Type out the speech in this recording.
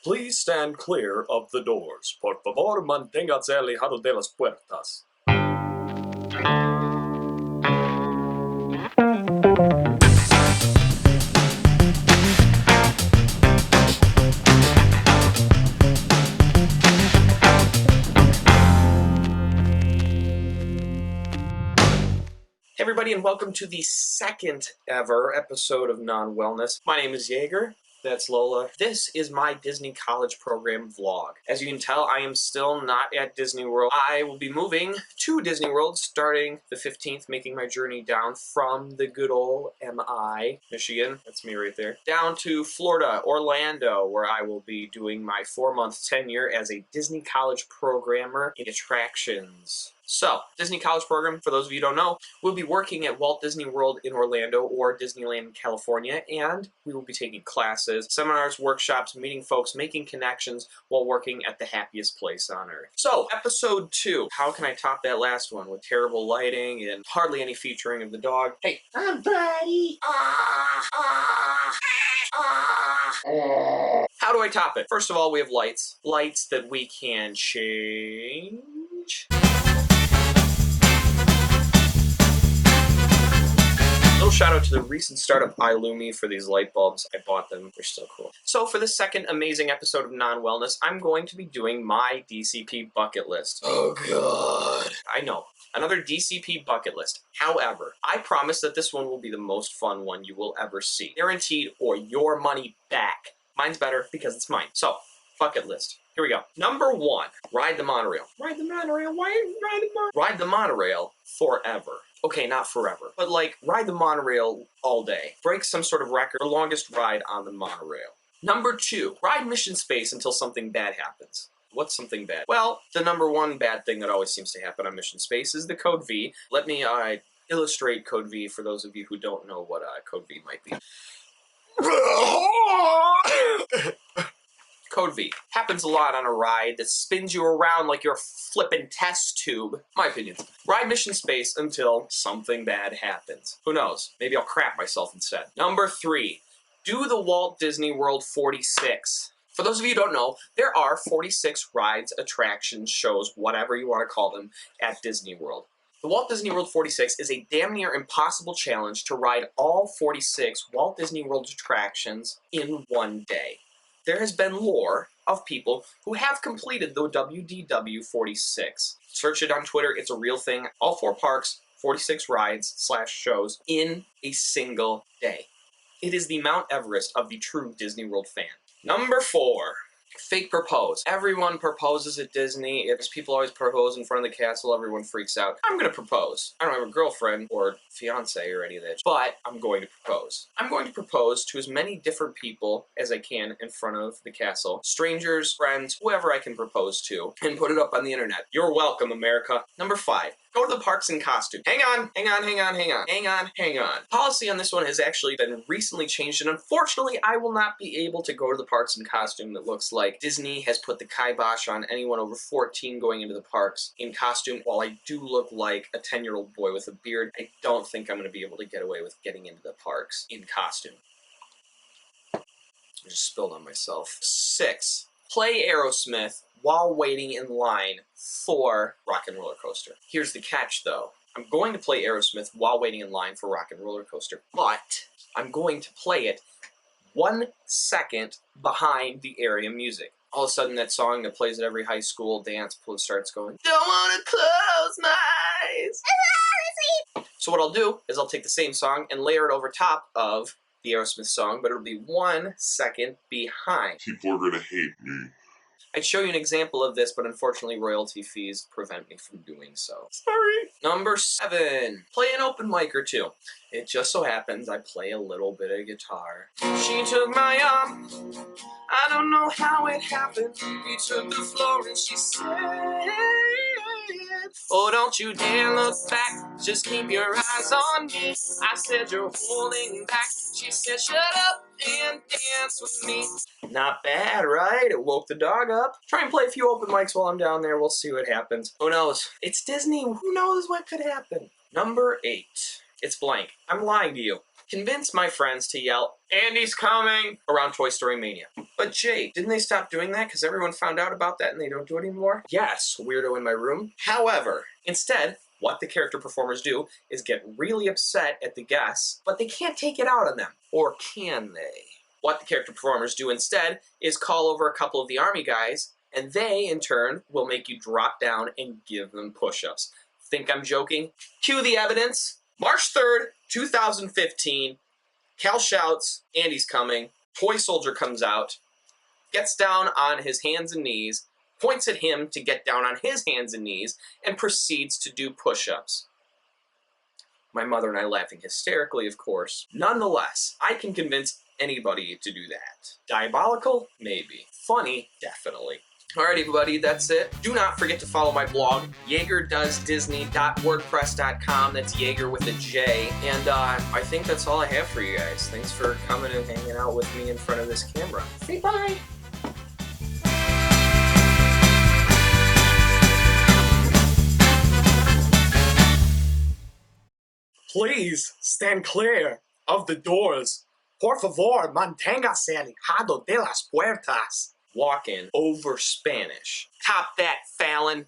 Please stand clear of the doors. Por favor, manténgase alejado de las puertas. Hey everybody, and welcome to the second ever episode of Non-Wellness. My name is Jaeger. That's Lola. This is my Disney College Program vlog. As you can tell, I am still not at Disney World. I will be moving to Disney World starting the 15th, making my journey down from the good old MI, Michigan, that's me right there, down to Florida, Orlando, where I will be doing my 4-month tenure as a Disney College Programmer in attractions. So, Disney College Program, for those of you who don't know, we'll be working at Walt Disney World in Orlando or Disneyland in California, and we will be taking classes, seminars, workshops, meeting folks, making connections while working at the happiest place on earth. So, episode 2. How can I top that last one with terrible lighting and hardly any featuring of the dog? Hey, I'm Buddy. How do I top it? First of all, we have lights. Lights that we can change. Little shout out to the recent startup iLumi for these light bulbs. I bought them. They're so cool. So for this second amazing episode of Non-Wellness, I'm going to be doing my DCP bucket list. Oh god. I know. Another DCP bucket list. However, I promise that this one will be the most fun one you will ever see. Guaranteed, or your money back. Mine's better because it's mine. So, bucket list. Here we go. Number 1, ride the monorail. Ride the monorail? Why ride the monorail? Ride the monorail forever. Okay, not forever, but like ride the monorail all day. Break some sort of record for longest ride on the monorail. Number 2, ride Mission Space until something bad happens. What's something bad? Well, the number 1 bad thing that always seems to happen on Mission Space is the Code V. Let me illustrate Code V for those of you who don't know what Code V might be. Code V. Happens a lot on a ride that spins you around like you're a flippin' test tube. My opinion. Ride Mission Space until something bad happens. Who knows? Maybe I'll crap myself instead. Number 3. Do the Walt Disney World 46. For those of you who don't know, there are 46 rides, attractions, shows, whatever you want to call them, at Disney World. The Walt Disney World 46 is a damn near impossible challenge to ride all 46 Walt Disney World attractions in one day. There has been lore of people who have completed the WDW 46. Search it on Twitter, it's a real thing. All 4 parks, 46 rides / shows in a single day. It is the Mount Everest of the true Disney World fan. Number 4. Fake propose. Everyone proposes at Disney. If people always propose in front of the castle, everyone freaks out. I'm gonna propose. I don't have a girlfriend or fiance or any of that, but I'm going to propose. I'm going to propose to as many different people as I can in front of the castle. Strangers, friends, whoever I can propose to, and put it up on the internet. You're welcome, America. Number 5. Go to the parks in costume. Hang on. Policy on this one has actually been recently changed, and unfortunately, I will not be able to go to the parks in costume. That looks like Disney has put the kibosh on anyone over 14 going into the parks in costume. While I do look like a 10-year-old boy with a beard, I don't think I'm going to be able to get away with getting into the parks in costume. I just spilled on myself. 6. Play Aerosmith while waiting in line for Rock and Roller Coaster. Here's the catch, though. I'm going to play Aerosmith while waiting in line for Rock and Roller Coaster, but I'm going to play it 1 second behind the area music. All of a sudden, that song that plays at every high school dance starts going, "Don't wanna close my eyes." So what I'll do is I'll take the same song and layer it over top of the Aerosmith song, but it'll be 1 second behind. People are gonna hate me. I'd show you an example of this, but unfortunately royalty fees prevent me from doing so. Sorry. Number 7. Play an open mic or 2. It just so happens I play a little bit of guitar. She took my arm. I don't know how it happened. We took the floor and she said, "Oh, don't you dare look back. Just keep your eyes on me." I said, "You're holding back." She said, "Shut up and dance with me." Not bad, right? It woke the dog up. Try and play a few open mics while I'm down there. We'll see what happens. Who knows? It's Disney. Who knows what could happen? Number 8. It's blank. I'm lying to you. convince my friends to yell, "Andy's coming!" around Toy Story Mania. But Jay, didn't they stop doing that because everyone found out about that and they don't do it anymore? Yes, weirdo in my room. However, instead, what the character performers do is get really upset at the guests, but they can't take it out on them. Or can they? What the character performers do instead is call over a couple of the army guys, and they, in turn, will make you drop down and give them push-ups. Think I'm joking? Cue the evidence. March 3rd, 2015, Cal shouts, "Andy's coming." Toy Soldier comes out, gets down on his hands and knees, points at him to get down on his hands and knees, and proceeds to do push-ups. My mother and I laughing hysterically, of course. Nonetheless, I can convince anybody to do that. Diabolical? Maybe. Funny? Definitely. Alright everybody, that's it. Do not forget to follow my blog, jaegerdoesdisney.wordpress.com. That's Jaeger with a J. And I think that's all I have for you guys. Thanks for coming and hanging out with me in front of this camera. Say bye! Please stand clear of the doors. Por favor, manténgase alejado de las puertas. Walk in over Spanish. Top that, Fallon.